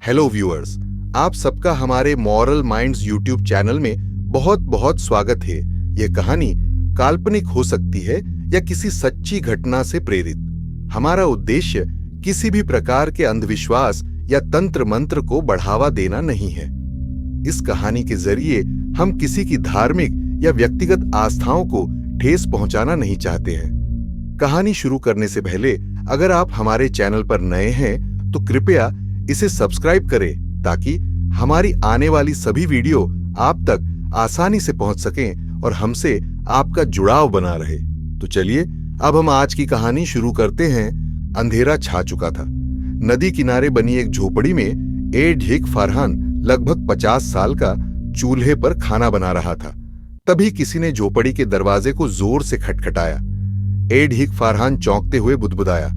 Hello viewers, आप सबका हमारे मॉरल माइंड्स यूट्यूब चैनल में बहुत बहुत स्वागत है। यह कहानी काल्पनिक हो सकती है या किसी सच्ची घटना से प्रेरित। हमारा उद्देश्य किसी भी प्रकार के अंधविश्वास या तंत्र मंत्र को बढ़ावा देना नहीं है। इस कहानी के जरिए हम किसी की धार्मिक या व्यक्तिगत आस्थाओं को ठेस पहुंचाना नहीं चाहते हैं। कहानी शुरू करने से पहले अगर आप हमारे चैनल पर नए हैं तो कृपया इसे सब्सक्राइब करें ताकि हमारी आने वाली सभी वीडियो आप तक आसानी से पहुंच सकें और हमसे आपका जुड़ाव बना रहे। तो चलिए अब हम आज की कहानी शुरू करते हैं। अंधेरा छा चुका था। नदी किनारे बनी एक झोपड़ी में ए ढीक फरहान लगभग 50 साल का चूल्हे पर खाना बना रहा था। तभी किसी ने झोपड़ी के दरवाजे को जोर से खटखटाया। ए ढीक फरहान चौंकते हुए बुदबुदाया,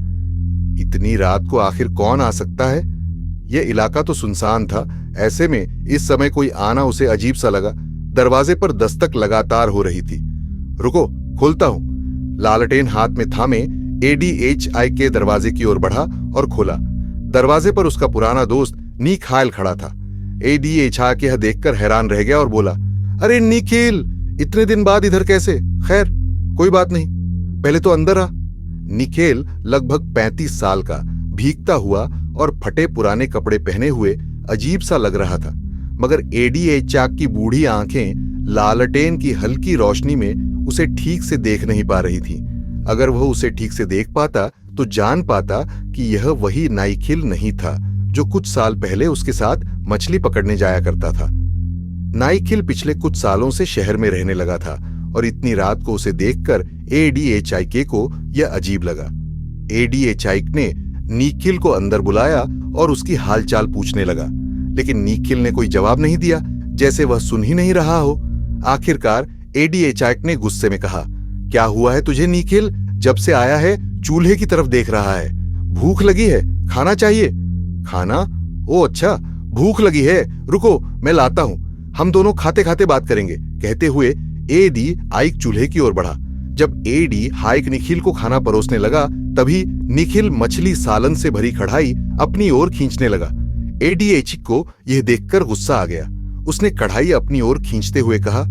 इतनी रात को आखिर कौन आ सकता है? यह इलाका तो सुनसान था, ऐसे में इस समय कोई आना उसे अजीब सा लगा। दरवाजे पर दस्तक लगातार हो रही थी। रुको, खोलता हूं। लालटेन हाथ में थामे एडीएचआई के दरवाजे की ओर बढ़ा और खोला। दरवाजे पर उसका पुराना दोस्त निखिल खड़ा था। एडीएचआई के यह देखकर हैरान रह गया और बोला, अरे निखिल, इतने दिन बाद इधर कैसे? खैर कोई बात नहीं, पहले तो अंदर आ। निखिल लगभग 35 साल का, भीगता हुआ और फटे पुराने कपड़े पहने हुए अजीब सा लग रहा था, मगर एडीएचआई की बूढ़ी आंखें लालटेन की हल्की रोशनी में उसे ठीक से देख नहीं पा रही थी। अगर वह उसे ठीक से देख पाता तो जान पाता कि यह वही निखिल नहीं था जो कुछ साल पहले उसके साथ मछली पकड़ने जाया करता था। निखिल पिछले कुछ सालों से शहर में रहने लगा था और इतनी रात को उसे देखकर एडीएचआई को यह अजीब लगा। एडीएचआई ने निखिल को अंदर बुलाया और उसकी हालचाल पूछने लगा, लेकिन निखिल ने कोई जवाब नहीं दिया, जैसे वह सुन ही नहीं रहा हो। आखिरकार एडीएचआई ने गुस्से में कहा, क्या हुआ है तुझे निखिल? जब से आया है चूल्हे की तरफ देख रहा है। भूख लगी है? खाना चाहिए? खाना? ओ अच्छा, भूख लगी है, रुको मैं लाता हूं, हम दोनों खाते खाते बात करेंगे। कहते हुए एडी आइक चूल्हे की ओर बढ़ा। जब एडी हाइक निखिल को खाना परोसने लगा तभी निखिल मछली सालन से भरी कढ़ाई अपनी ओर खींचने लगा। एडीएचआई को यह देखकर गुस्सा आ गया। उसने कढ़ाई अपनी ओर खींचते हुए कहा,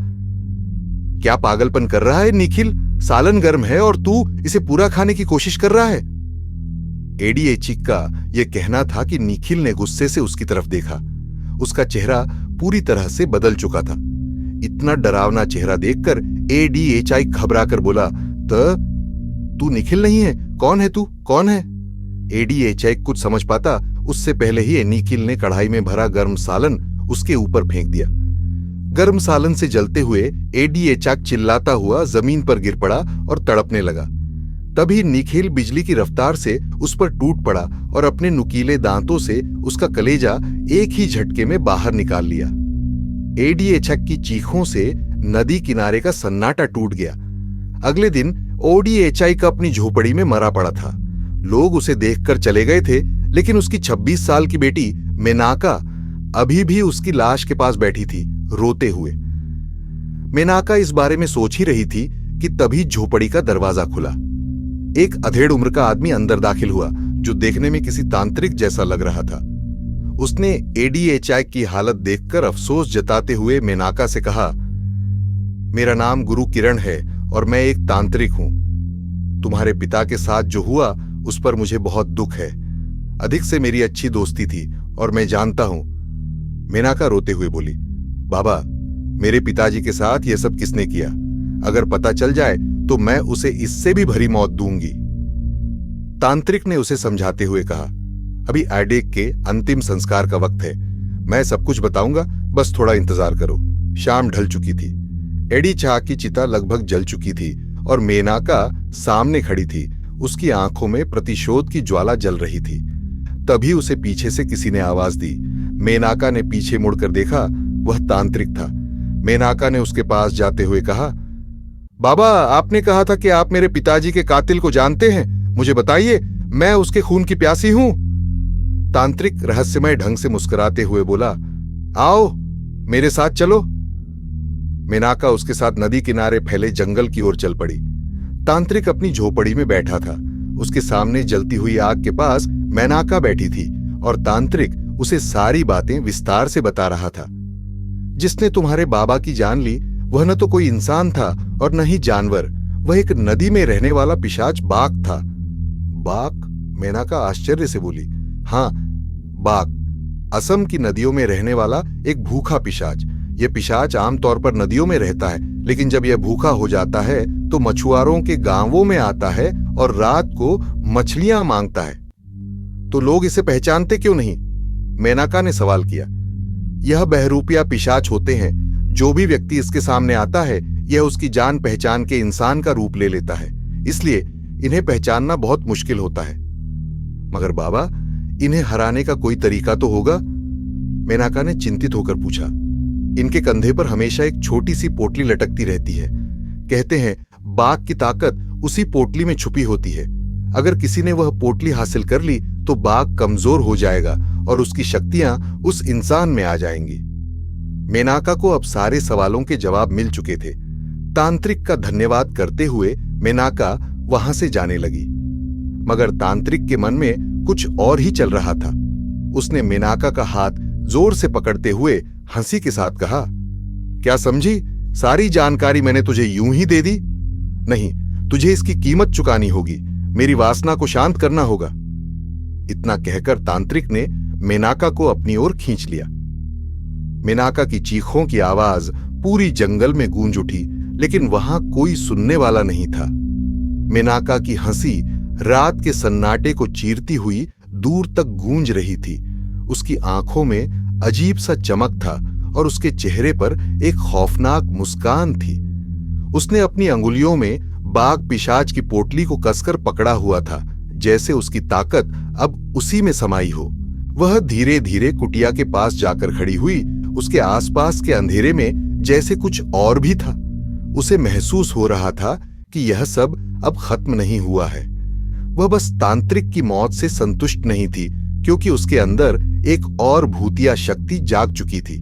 क्या पागलपन कर रहा है निखिल? सालन गर्म है और तू इसे पूरा खाने की कोशिश कर रहा है। एडीएचआई का यह कहना था कि निखिल ने गुस्से से उसकी तरफ देखा। उसका चेहरा पूरी तरह से बदल चुका था। इतना डरावना चेहरा देखकर एडीएचआई घबराकर बोला, तू निखिल नहीं है? कौन है तू? कौन है? एडीएचआई कुछ समझ पाता उससे पहले ही निखिल ने कढ़ाई में भरा गर्म सालन उसके ऊपर फेंक दिया। गर्म सालन से जलते हुए एडीएचआई चिल्लाता हुआ जमीन पर गिर पड़ा और तड़पने लगा। तभी निखिल बिजली की रफ्तार से उस पर टूट पड़ा और अपने नुकीले दांतों से उसका कलेजा एक ही झटके में बाहर निकाल लिया। एडीएचआई की चीखों से नदी किनारे का सन्नाटा टूट गया। अगले दिन एडीएचआई का अपनी झोपड़ी में मरा पड़ा था। लोग उसे देखकर चले गए थे, लेकिन उसकी 26 साल की बेटी मेनाका अभी भी उसकी लाश के पास बैठी थी, रोते हुए। मेनाका इस बारे में सोच ही रही थी कि तभी झोपड़ी का दरवाजा खुला। एक अधेड़ उम्र का आदमी अंदर दाखिल हुआ, जो देखने में किसी तांत्रिक जैसा लग रहा था। उसने एडीएचआई की हालत देखकर अफसोस जताते हुए मेनाका से कहा, मेरा नाम गुरु किरण है और मैं एक तांत्रिक हूं। तुम्हारे पिता के साथ जो हुआ उस पर मुझे बहुत दुख है। अधिक से मेरी अच्छी दोस्ती थी और मैं जानता हूं। मेनाका रोते हुए बोली, बाबा, मेरे पिताजी के साथ यह सब किसने किया? अगर पता चल जाए तो मैं उसे इससे भी भरी मौत दूंगी। तांत्रिक ने उसे समझाते हुए कहा, अभी एडिक के अंतिम संस्कार का वक्त है। मैं सब कुछ बताऊंगा, बस थोड़ा इंतजार करो। शाम ढल चुकी थी। एडीएचआई की चिता लगभग जल चुकी थी और मेनाका सामने खड़ी थी। उसकी आंखों में प्रतिशोध की ज्वाला जल रही थी। तभी उसे पीछे से किसी ने आवाज दी। मेनाका ने पीछे मुड़कर देखा, वह तांत्रिक था। मेनाका ने उसके पास जाते हुए कहा, बाबा, आपने कहा था कि आप मेरे पिताजी के कातिल को जानते हैं। मुझे बताइए, मैं उसके खून की प्यासी हूं। तांत्रिक रहस्यमय ढंग से मुस्कुराते हुए बोला, आओ मेरे साथ चलो। मेनाका उसके साथ नदी किनारे फैले जंगल की ओर चल पड़ी। तांत्रिक अपनी झोपड़ी में बैठा था। उसके सामने जलती हुई आग के पास मेनाका बैठी थी और तांत्रिक उसे सारी बातें विस्तार से बता रहा था। जिसने तुम्हारे बाबा की जान ली वह न तो कोई इंसान था और न ही जानवर, वह एक नदी में रहने वाला पिशाच बाघ था। बाघ? मेनका आश्चर्य से बोली। हाँ, बाघ, असम की नदियों में रहने वाला एक भूखा पिशाच। यह पिशाच आमतौर पर नदियों में रहता है, लेकिन जब यह भूखा हो जाता है तो मछुआरों के गांवों में आता है और रात को मछलियां मांगता है। तो लोग इसे पहचानते क्यों नहीं? मेनका ने सवाल किया। यह बहरूपिया पिशाच होते हैं। जो भी व्यक्ति इसके सामने आता है यह उसकी जान पहचान के इंसान का रूप ले लेता है, इसलिए इन्हें पहचानना बहुत मुश्किल होता है। मगर बाबा, इन्हें हराने का कोई तरीका तो होगा? मेनका ने चिंतित होकर पूछा। इनके कंधे पर हमेशा एक छोटी सी पोटली लटकती रहती है। कहते हैं बाघ की ताकत उसी पोटली में छुपी होती है। अगर किसी ने वह पोटली हासिल कर ली तो बाघ कमजोर हो जाएगा और उसकी शक्तियां उस इंसान में आ जाएंगी। मेनका को अब सारे सवालों के जवाब मिल चुके थे। तांत्रिक का धन्यवाद करते हुए मेनका वहां से जाने लगी, मगर तांत्रिक के मन में कुछ और ही चल रहा था। उसने मेनका का हाथ जोर से पकड़ते हुए हंसी के साथ कहा, क्या समझी? सारी जानकारी मैंने तुझे यूं ही दे दी? नहीं, तुझे इसकी कीमत चुकानी होगी। मेरी वासना को शांत करना होगा। इतना कहकर तांत्रिक ने मेनका को अपनी ओर खींच लिया। मेनका की चीखों की आवाज पूरी जंगल में गूंज उठी, लेकिन वहां कोई सुनने वाला नहीं था। मेनका की हंसी रात के सन्नाटे को चीरती हुई दूर तक गूंज रही थी। उसकी आंखों में अजीब सा चमक था और उसके चेहरे पर एक खौफनाक मुस्कान थी। उसने अपनी अंगुलियों में बाघ पिशाच की पोटली को कसकर पकड़ा हुआ था, जैसे उसकी ताकत अब उसी में समाई हो। वह धीरे धीरे कुटिया के पास जाकर खड़ी हुई। उसके आसपास के अंधेरे में जैसे कुछ और भी था। उसे महसूस हो रहा था कि यह सब अब खत्म नहीं हुआ है। वह बस तांत्रिक की मौत से संतुष्ट नहीं थी, क्योंकि उसके अंदर एक और भूतिया शक्ति जाग चुकी थी।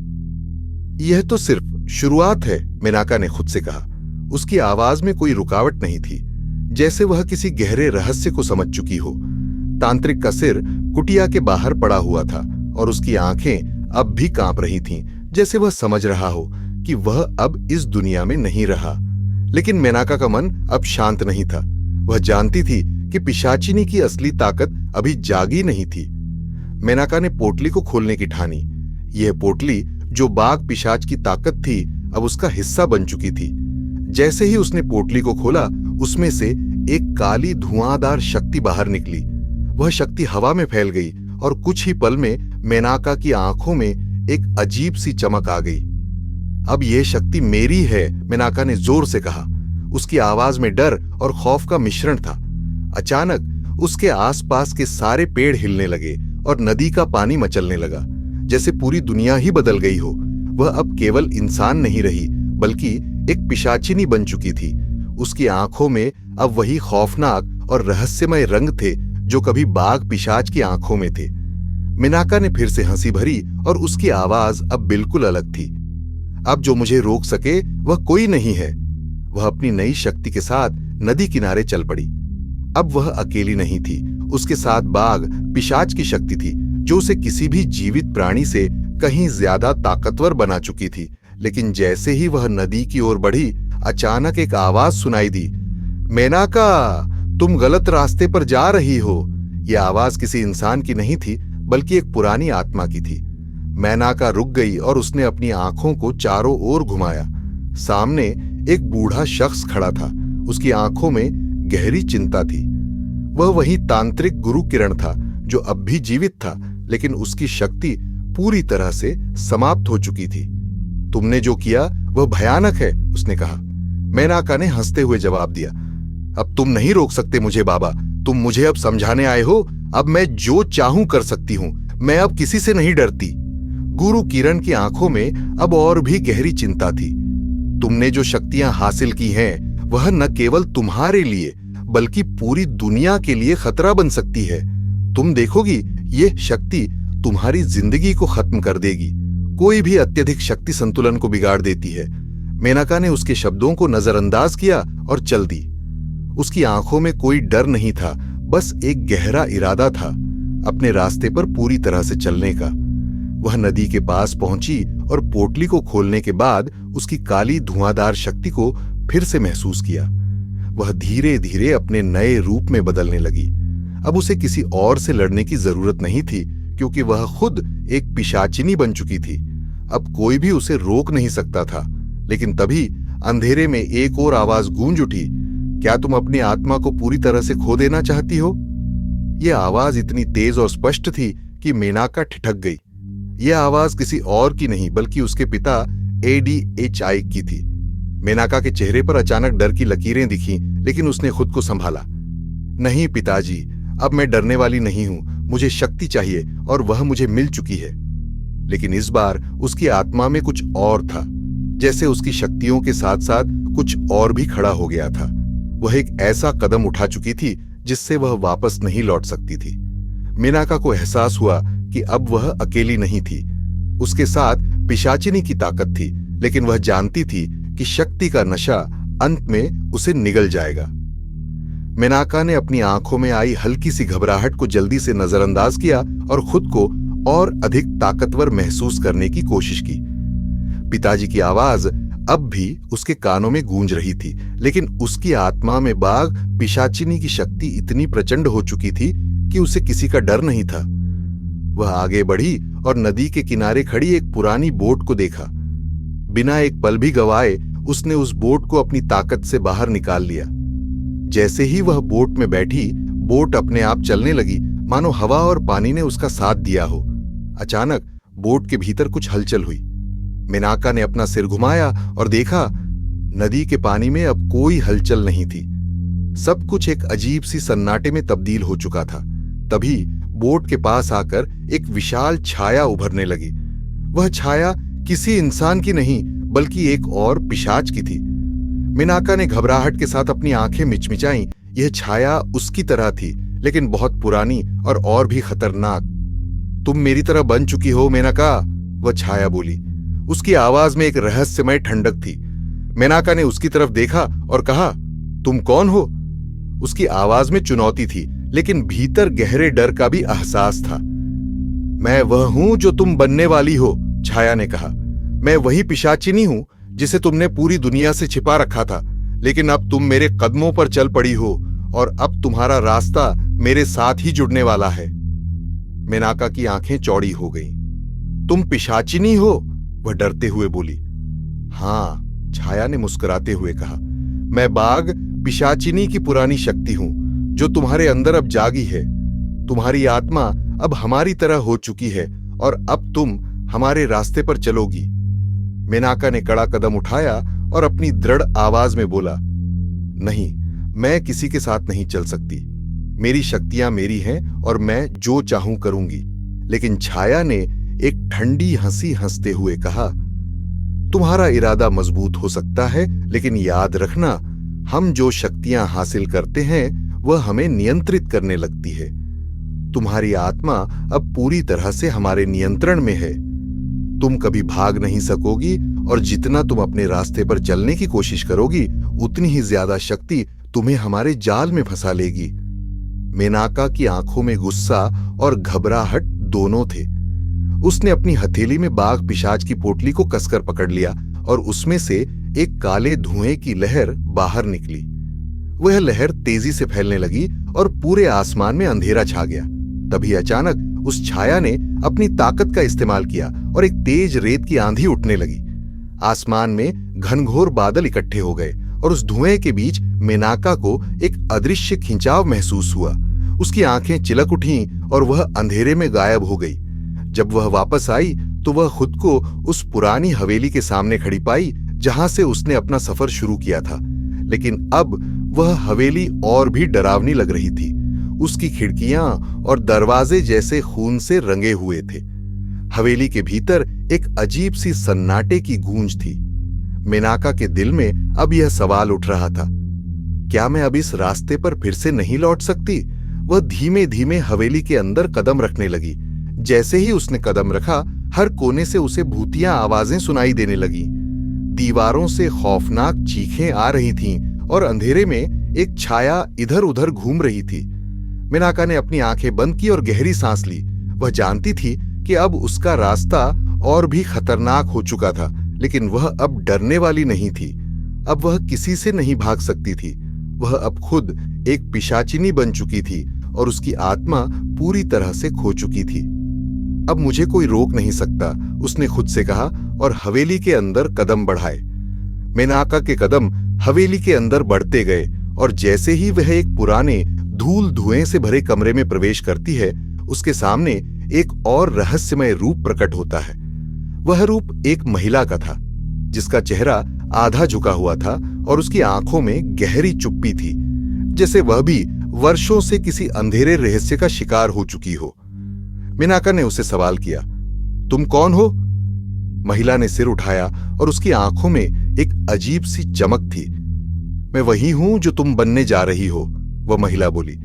यह तो सिर्फ शुरुआत है, मेनका ने खुद से कहा। उसकी आवाज में कोई रुकावट नहीं थी, जैसे वह किसी गहरे रहस्य को समझ चुकी हो। तांत्रिक का सिर कुटिया के बाहर पड़ा हुआ था और उसकी आंखें अब भी कांप रही थीं, जैसे वह समझ रहा हो कि वह अब इस दुनिया में नहीं रहा। लेकिन मेनका का मन अब शांत नहीं था। वह जानती थी कि पिशाचिनी की असली ताकत अभी जागी नहीं थी। मेनका ने पोटली को खोलने की ठानी। यह पोटली, जो बाघ पिशाच की ताकत थी, अब उसका हिस्सा बन चुकी थी। जैसे ही उसने पोटली को खोला, उसमें से एक काली धुआंधार शक्ति बाहर निकली। वह शक्ति हवा में फैल गई और कुछ ही पल में मेनका की आंखों में एक अजीब सी चमक आ गई। अब यह शक्ति मेरी है, मेनका ने जोर से कहा। उसकी आवाज में डर और खौफ का मिश्रण था। अचानक उसके आसपास के सारे पेड़ हिलने लगे और नदी का पानी मचलने लगा, जैसे पूरी दुनिया ही बदल गई हो। वह अब केवल इंसान नहीं रही, बल्कि एक पिशाचिनी बन चुकी थी। उसकी आंखों में अब वही खौफनाक और रहस्यमय रंग थे जो कभी बाघ पिशाच की आंखों में थे। मेनका ने फिर से हंसी भरी और उसकी आवाज अब बिल्कुल अलग थी। अब जो मुझे रोक सके वह कोई नहीं है। वह अपनी नई शक्ति के साथ नदी किनारे चल पड़ी। अब वह अकेली नहीं थी, उसके साथ बाघ पिशाच की शक्ति थी, जो उसे किसी भी जीवित प्राणी से कहीं ज्यादा ताकतवर बना चुकी थी। लेकिन जैसे ही वह नदी की ओर बढ़ी, अचानक एक आवाज सुनाई दी, मेनका, तुम गलत रास्ते पर जा रही हो। यह आवाज किसी इंसान की नहीं थी, बल्कि एक पुरानी आत्मा की थी। मेनका रुक गई और उसने अपनी आंखों को चारों ओर घुमाया। सामने एक बूढ़ा शख्स खड़ा था। उसकी आंखों में गहरी चिंता थी। वह वही तांत्रिक गुरु किरण था, जो अब भी जीवित था, लेकिन उसकी शक्ति पूरी तरह से समाप्त हो चुकी थी। तुमने जो किया वह भयानक है, उसने कहा। मेनका ने हंसते हुए जवाब दिया, अब तुम नहीं रोक सकते मुझे बाबा। तुम मुझे अब समझाने आए हो। अब मैं जो चाहूं कर सकती हूं। मैं अब किसी से नहीं डरती। गुरु किरण की आंखों में अब और भी गहरी चिंता थी। तुमने जो शक्तियां हासिल की हैं, वह न केवल तुम्हारे लिए बल्कि पूरी दुनिया के लिए खतरा बन सकती है। तुम देखोगी, यह शक्ति तुम्हारी जिंदगी को खत्म कर देगी। कोई भी अत्यधिक शक्ति संतुलन को बिगाड़ देती है। मेनका ने उसके शब्दों को नजरअंदाज किया और चल दी। उसकी आंखों में कोई डर नहीं था, बस एक गहरा इरादा था, अपने रास्ते पर पूरी तरह से चलने का। वह नदी के पास पहुंची और पोटली को खोलने के बाद उसकी काली धुआंधार शक्ति को फिर से महसूस किया। वह धीरे धीरे अपने नए रूप में बदलने लगी। अब उसे किसी और से लड़ने की जरूरत नहीं थी, क्योंकि वह खुद एक पिशाचिनी बन चुकी थी। अब कोई भी उसे रोक नहीं सकता था। लेकिन तभी अंधेरे में एक और आवाज गूंज उठी, क्या तुम अपनी आत्मा को पूरी तरह से खो देना चाहती हो? यह आवाज इतनी तेज और स्पष्ट थी कि मेनाका ठिठक गई। यह आवाज किसी और की नहीं बल्कि उसके पिता ADHI की थी। मेनाका के चेहरे पर अचानक डर की लकीरें दिखीं, लेकिन उसने खुद को संभाला। नहीं पिताजी, अब मैं डरने वाली नहीं हूं। मुझे शक्ति चाहिए और वह मुझे मिल चुकी है। लेकिन इस बार उसकी आत्मा में कुछ और था। जैसे उसकी शक्तियों के साथ साथ कुछ और भी खड़ा हो गया था। वह एक ऐसा कदम उठा चुकी थी जिससे वह वापस नहीं लौट सकती थी। मेनाका को एहसास हुआ कि अब वह अकेली नहीं थी। उसके साथ पिशाचिनी की ताकत थी, लेकिन वह जानती थी कि शक्ति का नशा अंत में उसे निगल जाएगा। मेनाका ने अपनी आंखों में आई हल्की सी घबराहट को जल्दी से नजरअंदाज किया और खुद को और अधिक ताकतवर महसूस करने की कोशिश की। पिताजी की आवाज अब भी उसके कानों में गूंज रही थी, लेकिन उसकी आत्मा में बाघ पिशाचिनी की शक्ति इतनी प्रचंड हो चुकी थी कि उसे किसी का डर नहीं था। वह आगे बढ़ी और नदी के किनारे खड़ी एक पुरानी बोट को देखा। बिना एक पल भी गवाए उसने उस बोट को अपनी ताकत से बाहर निकाल लिया। जैसे ही वह बोट में बैठी, बोट अपने आप चलने लगी, मानो हवा और पानी ने उसका साथ दिया हो। अचानक बोट के भीतर कुछ हलचल हुई। मेनाका ने अपना सिर घुमाया और देखा, नदी के पानी में अब कोई हलचल नहीं थी। सब कुछ एक अजीब सी सन्नाटे में तब्दील हो चुका था। तभी बोट के पास आकर एक विशाल छाया उभरने लगी। वह छाया किसी इंसान की नहीं बल्कि एक और पिशाच की थी। मेनाका ने घबराहट के साथ अपनी आंखें मिचमिचाईं। यह छाया उसकी तरह थी, लेकिन बहुत पुरानी और भी खतरनाक। तुम मेरी तरह बन चुकी हो मेनका, वह छाया बोली। उसकी आवाज में एक रहस्यमय ठंडक थी। मेनका ने उसकी तरफ देखा और कहा, तुम कौन हो? उसकी आवाज में चुनौती थी, लेकिन भीतर गहरे डर का भी एहसास था। मैं वह हूं जो तुम बनने वाली हो, छाया ने कहा। मैं वही पिशाचिनी हूं जिसे तुमने पूरी दुनिया से छिपा रखा था, लेकिन अब तुम मेरे कदमों पर चल पड़ी हो और अब तुम्हारा रास्ता मेरे साथ ही जुड़ने वाला है। मेनका की आंखें चौड़ी हो गईं। तुम पिशाचिनी हो? वह डरते हुए बोली। हां, छाया ने मुस्कुराते हुए कहा। मैं बाघ पिशाचिनी की पुरानी शक्ति हूं जो तुम्हारे अंदर अब जागी है। तुम्हारी आत्मा अब हमारी तरह हो चुकी है और अब तुम हमारे रास्ते पर चलोगी। मेनका ने कड़ा कदम उठाया और अपनी दृढ़ आवाज में बोला, नहीं, मैं किसी के साथ नहीं चल सकती। मेरी शक्तियां मेरी हैं और मैं जो चाहूं करूंगी। लेकिन छाया ने एक ठंडी हंसी हंसते हुए कहा, तुम्हारा इरादा मजबूत हो सकता है, लेकिन याद रखना, हम जो शक्तियां हासिल करते हैं वह हमें नियंत्रित करने लगती है। तुम्हारी आत्मा अब पूरी तरह से हमारे नियंत्रण में है। तुम कभी भाग नहीं सकोगी और जितना तुम अपने रास्ते पर चलने की कोशिश करोगी, उतनी ही ज्यादा शक्ति तुम्हें हमारे जाल में फंसा लेगी। मेनका की आंखों में गुस्सा और घबराहट दोनों थे। उसने अपनी हथेली में बाघ पिशाच की पोटली को कसकर पकड़ लिया और उसमें से एक काले धुएं की लहर बाहर निकली। वह लहर तेजी से फैलने लगी और पूरे आसमान में अंधेरा छा गया। तभी अचानक उस छाया ने अपनी ताकत का इस्तेमाल किया और एक तेज रेत की आंधी उठने लगी। आसमान में घनघोर बादल इकट्ठे हो गए और उस धुएं के बीच मेनका को एक अदृश्य खिंचाव महसूस हुआ। उसकी आंखें चिलक उठीं और वह अंधेरे में गायब हो गई। जब वह वापस आई तो वह खुद को उस पुरानी हवेली के सामने खड़ी पाई जहां से उसने अपना सफर शुरू किया था। लेकिन अब वह हवेली और भी डरावनी लग रही थी। उसकी खिड़कियां और दरवाजे जैसे खून से रंगे हुए थे। हवेली के भीतर एक अजीब सी सन्नाटे की गूंज थी। मेनका के दिल में अब यह सवाल उठ रहा था, क्या मैं अब इस रास्ते पर फिर से नहीं लौट सकती? वह धीमे धीमे हवेली के अंदर कदम रखने लगी। जैसे ही उसने कदम रखा, हर कोने से उसे भूतिया आवाजें सुनाई देने लगी। दीवारों से खौफनाक चीखें आ रही थीं और अंधेरे में एक छाया इधर उधर घूम रही थी। मेनका ने अपनी आंखें बंद की और गहरी सांस ली। वह जानती थी कि अब उसका रास्ता और भी खतरनाक हो चुका था, लेकिन वह अब डरने वाली नहीं थी। अब वह किसी से नहीं भाग सकती थी। वह अब खुद एक पिशाचिनी बन चुकी थी और उसकी आत्मा पूरी तरह से खो चुकी थी। अब मुझे कोई रोक नहीं सकता, उसने खुद से कहा और हवेली के अंदर कदम बढ़ाए। मेनका के कदम हवेली के अंदर बढ़ते गए और जैसे ही वह एक पुराने धूल धुएं से भरे कमरे में प्रवेश करती है, उसके सामने एक और रहस्यमय रूप प्रकट होता है। वह रूप एक महिला का था, जिसका चेहरा आधा झुका हुआ था और उसकी आंखों में गहरी चुप्पी थी, जैसे वह भी वर्षों से किसी अंधेरे रहस्य का शिकार हो चुकी हो। मेनका ने उसे सवाल किया, तुम कौन हो? महिला ने सिर उठाया और उसकी आंखों में एक अजीब सी चमक थी। मैं वही हूं जो तुम बनने जा रही हो, वह महिला बोली।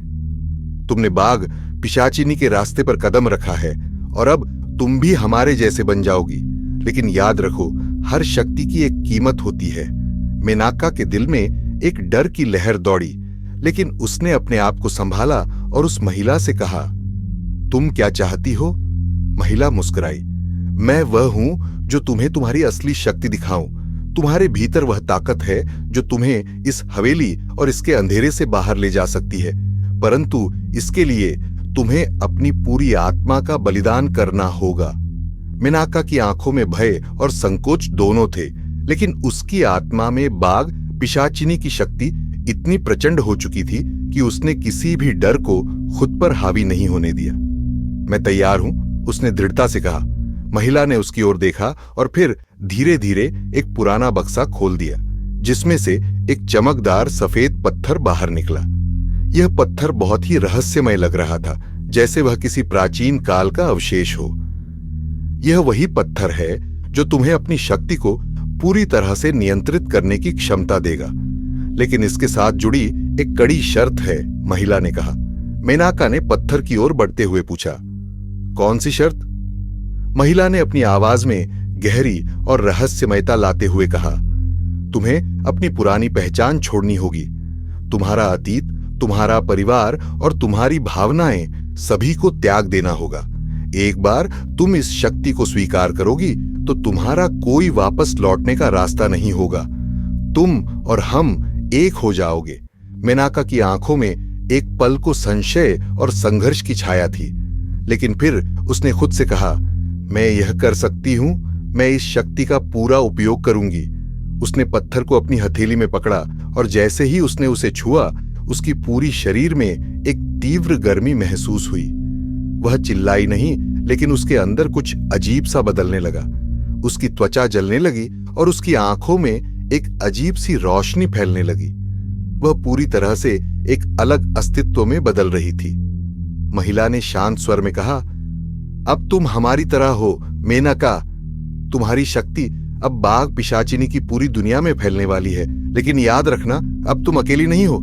तुमने बाघ पिशाचिनी के रास्ते पर कदम रखा है और अब तुम भी हमारे जैसे बन जाओगी, लेकिन याद रखो, हर शक्ति की एक कीमत होती है। मेनका के दिल में एक डर की लहर दौड़ी, लेकिन उसने अपने आप को संभाला और उस महिला से कहा, तुम क्या चाहती हो? महिला मुस्कुराई, मैं वह हूं जो तुम्हें तुम्हारी असली शक्ति दिखाऊं। तुम्हारे भीतर वह ताकत है जो तुम्हें इस हवेली और इसके अंधेरे से बाहर ले जा सकती है, परंतु इसके लिए तुम्हें अपनी पूरी आत्मा का बलिदान करना होगा। मेनका की आंखों में भय और संकोच दोनों थे, लेकिन उसकी आत्मा में बाघ पिशाचिनी की शक्ति इतनी प्रचंड हो चुकी थी कि उसने किसी भी डर को खुद पर हावी नहीं होने दिया। मैं तैयार हूं, उसने दृढ़ता से कहा। महिला ने उसकी ओर देखा और फिर धीरे धीरे एक पुराना बक्सा खोल दिया, जिसमें से एक चमकदार सफेद पत्थर बाहर निकला। यह पत्थर बहुत ही रहस्यमय लग रहा था, जैसे वह किसी प्राचीन काल का अवशेष हो। यह वही पत्थर है जो तुम्हें अपनी शक्ति को पूरी तरह से नियंत्रित करने की क्षमता देगा, लेकिन इसके साथ जुड़ी एक कड़ी शर्त है, महिला ने कहा। मेनका ने पत्थर की ओर बढ़ते हुए पूछा, कौन सी शर्त? महिला ने अपनी आवाज में गहरी और रहस्यमयता लाते हुए कहा, तुम्हें अपनी पुरानी पहचान छोड़नी होगी। तुम्हारा अतीत, तुम्हारा परिवार और तुम्हारी भावनाएं सभी को त्याग देना होगा। एक बार तुम इस शक्ति को स्वीकार करोगी तो तुम्हारा कोई वापस लौटने का रास्ता नहीं होगा। तुम और हम एक हो जाओगे। मेनका की आंखों में एक पल को संशय और संघर्ष की छाया थी, लेकिन फिर उसने खुद से कहा, मैं यह कर सकती हूं, मैं इस शक्ति का पूरा उपयोग करूंगी। उसने पत्थर को अपनी हथेली में पकड़ा और जैसे ही उसने उसे छुआ, उसकी पूरी शरीर में एक तीव्र गर्मी महसूस हुई। वह चिल्लाई नहीं, लेकिन उसके अंदर कुछ अजीब सा बदलने लगा। उसकी त्वचा जलने लगी और उसकी आंखों में एक अजीब सी रोशनी फैलने लगी। वह पूरी तरह से एक अलग अस्तित्व में बदल रही थी। महिला ने शांत स्वर में कहा, अब तुम हमारी तरह हो मेनका। तुम्हारी शक्ति अब बाघ पिशाचिनी की पूरी दुनिया में फैलने वाली है, लेकिन याद रखना, अब तुम अकेली नहीं हो।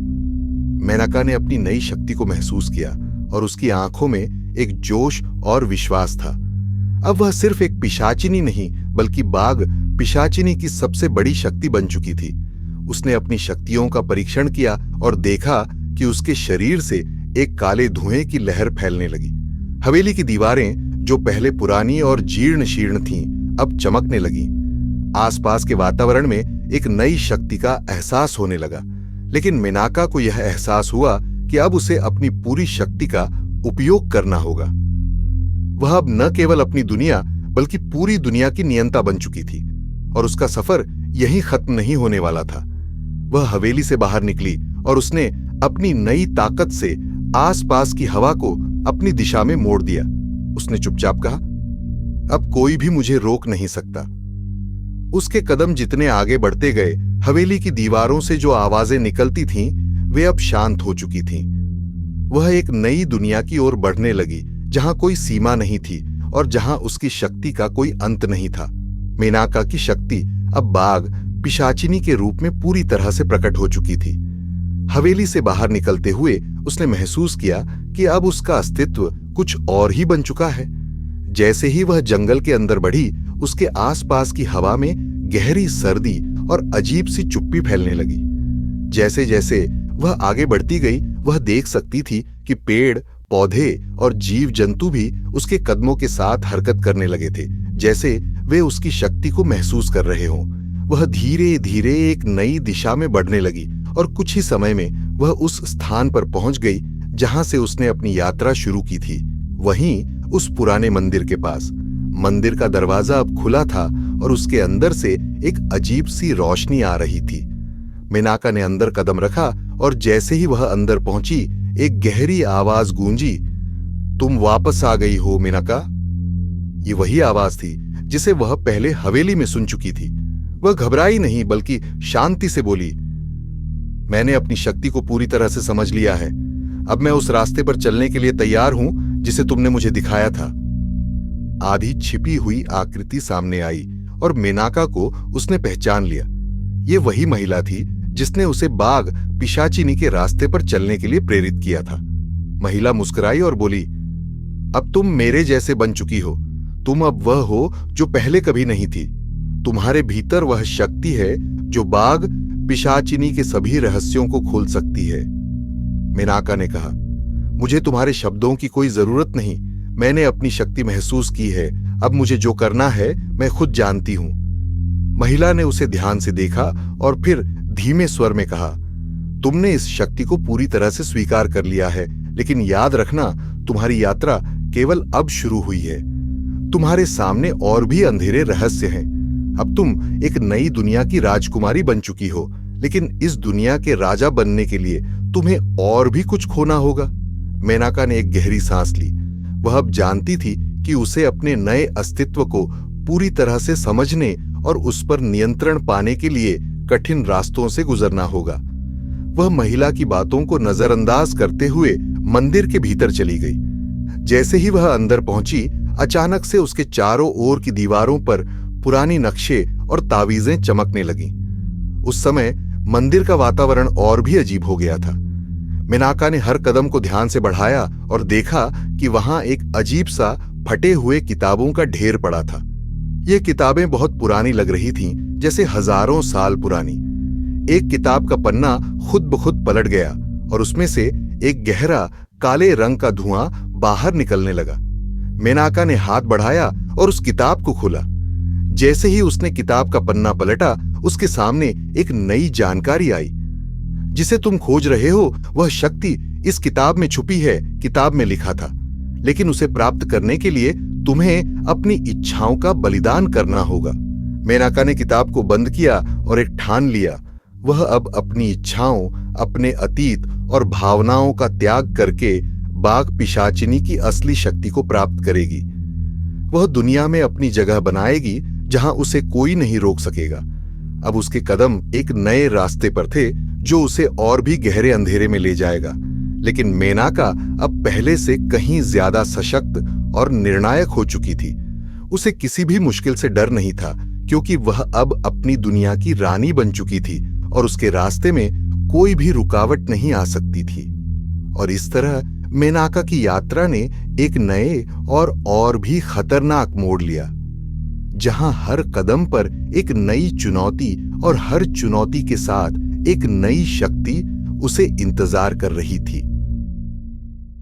मेनका ने अपनी नई शक्ति को महसूस किया और उसकी आंखों में एक जोश और विश्वास था। अब वह सिर्फ एक पिशाचिनी नहीं, बल्कि बाघ पिशाचिनी की सबसे बड़ी शक्ति बन चुकी थी। उसने अपनी शक्तियों का परीक्षण किया और देखा कि उसके शरीर से एक काले धुएं की लहर फैलने लगी। हवेली की दीवारें, जो पहले पुरानी और जीर्ण शीर्ण थीं, अब चमकने लगीं। आसपास के वातावरण में एक नई शक्ति का एहसास होने लगा, लेकिन मेनका को यह एहसास हुआ कि अब उसे अपनी पूरी शक्ति का उपयोग करना होगा। वह अब न केवल अपनी दुनिया बल्कि पूरी दुनिया की नियंता बन चुकी थी और उसका सफर यहीं खत्म नहीं होने वाला था। वह हवेली से बाहर निकली और उसने अपनी नई ताकत से आसपास की हवा को अपनी दिशा में मोड़ दिया। उसने चुपचाप कहा, अब कोई भी मुझे रोक नहीं सकता। उसके कदम जितने आगे बढ़ते गए, हवेली की दीवारों से जो आवाजें निकलती थीं, वे अब शांत हो चुकी थीं। वह एक नई दुनिया की ओर बढ़ने लगी, जहां कोई सीमा नहीं थी और जहां उसकी शक्ति का कोई अंत नहीं था। मेनका की शक्ति अब बाघ पिशाचिनी के रूप में पूरी तरह से प्रकट हो चुकी थी। हवेली से बाहर निकलते हुए उसने महसूस किया कि अब उसका अस्तित्व कुछ और ही बन चुका है। जैसे ही वह जंगल के अंदर बढ़ी, उसके आसपास की हवा में गहरी सर्दी और अजीब सी चुप्पी फैलने लगी। जैसे जैसे वह आगे बढ़ती गई, वह देख सकती थी कि पेड़, पौधे और जीव जंतु भी उसके कदमों के साथ हरकत करने लगे थे, जैसे वे उसकी शक्ति को महसूस कर रहे हों। वह धीरे धीरे एक नई दिशा में बढ़ने लगी और कुछ ही समय में वह उस स्थान पर पहुंच गई जहां से उसने अपनी यात्रा शुरू की थी, वहीं उस पुराने मंदिर के पास। मंदिर का दरवाजा अब खुला था और उसके अंदर से एक अजीब सी रोशनी आ रही थी। मेनाका ने अंदर कदम रखा और जैसे ही वह अंदर पहुंची, एक गहरी आवाज गूंजी, तुम वापस आ गई हो मेनाका। ये वही आवाज थी जिसे वह पहले हवेली में सुन चुकी थी। वह घबराई नहीं बल्कि शांति से बोली, मैंने अपनी शक्ति को पूरी तरह से समझ लिया है। अब मैं उस रास्ते पर चलने के लिए तैयार हूं जिसे तुमने मुझे दिखाया था। आधी छिपी हुई आकृति सामने आई और मेनाका को उसने पहचान लिया। ये वही महिला थी जिसने उसे बाघ पिशाचिनी के रास्ते पर चलने के लिए प्रेरित किया था। महिला मुस्कुराई और बोली, अब तुम मेरे जैसे बन चुकी हो। तुम अब वह हो जो पहले कभी नहीं थी। तुम्हारे भीतर वह शक्ति है जो बाघ पिशाचिनी के सभी रहस्यों को खोल सकती है। मेनाका ने कहा, मुझे तुम्हारे शब्दों की कोई जरूरत नहीं। मैंने अपनी शक्ति महसूस की है। अब मुझे जो करना है मैं खुद जानती हूं। महिला ने उसे ध्यान से देखा और फिर धीमे स्वर में कहा, तुमने इस शक्ति को पूरी तरह से स्वीकार कर लिया है, लेकिन याद रखना, तुम्हारी यात्रा केवल अब शुरू हुई है। तुम्हारे सामने और भी अंधेरे रहस्य हैं। अब तुम एक नई दुनिया की राजकुमारी बन चुकी हो, लेकिन इस दुनिया के राजा बनने के लिए तुम्हें और भी कुछ खोना होगा। मेनाका ने एक गहरी सांस ली। वह अब जानती थी कि उसे अपने नए अस्तित्व को पूरी तरह से समझने और उस पर नियंत्रण पाने के लिए कठिन रास्तों से गुजरना होगा। वह महिला की बातों को नजरअंदाज करते हुए मंदिर के भीतर चली गई। जैसे ही वह अंदर पहुंची, अचानक से उसके चारों ओर की दीवारों पर पुरानी नक्शे और तावीजें चमकने लगीं। उस समय मंदिर का वातावरण और भी अजीब हो गया था। मेनाका ने हर कदम को ध्यान से बढ़ाया और देखा कि वहां एक अजीब सा फटे हुए किताबों का ढेर पड़ा था। ये किताबें बहुत पुरानी लग रही थीं, जैसे हजारों साल पुरानी। एक किताब का पन्ना खुद ब खुद पलट गया और उसमें से एक गहरा काले रंग का धुआं बाहर निकलने लगा। मेनाका ने हाथ बढ़ाया और उस किताब को खोला। जैसे ही उसने किताब का पन्ना पलटा, उसके सामने एक नई जानकारी आई। जिसे तुम खोज रहे हो वह शक्ति इस किताब में छुपी है, किताब में लिखा था। लेकिन उसे प्राप्त करने के लिए तुम्हें अपनी इच्छाओं का बलिदान करना होगा। मेनाका ने किताब को बंद किया और एक ठान लिया। वह अब अपनी इच्छाओं, अपने अतीत और भावनाओं का त्याग करके बाघ पिशाचिनी की असली शक्ति को प्राप्त करेगी। वह दुनिया में अपनी जगह बनाएगी जहां उसे कोई नहीं रोक सकेगा। अब उसके कदम एक नए रास्ते पर थे जो उसे और भी गहरे अंधेरे में ले जाएगा। लेकिन मेनाका अब पहले से कहीं ज्यादा सशक्त और निर्णायक हो चुकी थी। उसे किसी भी मुश्किल से डर नहीं था, क्योंकि वह अब अपनी दुनिया की रानी बन चुकी थी और उसके रास्ते में कोई भी रुकावट नहीं आ सकती थी। और इस तरह मेनाका की यात्रा ने एक नए और भी खतरनाक मोड़ लिया, जहां हर कदम पर एक नई चुनौती और हर चुनौती के साथ एक नई शक्ति उसे इंतजार कर रही थी।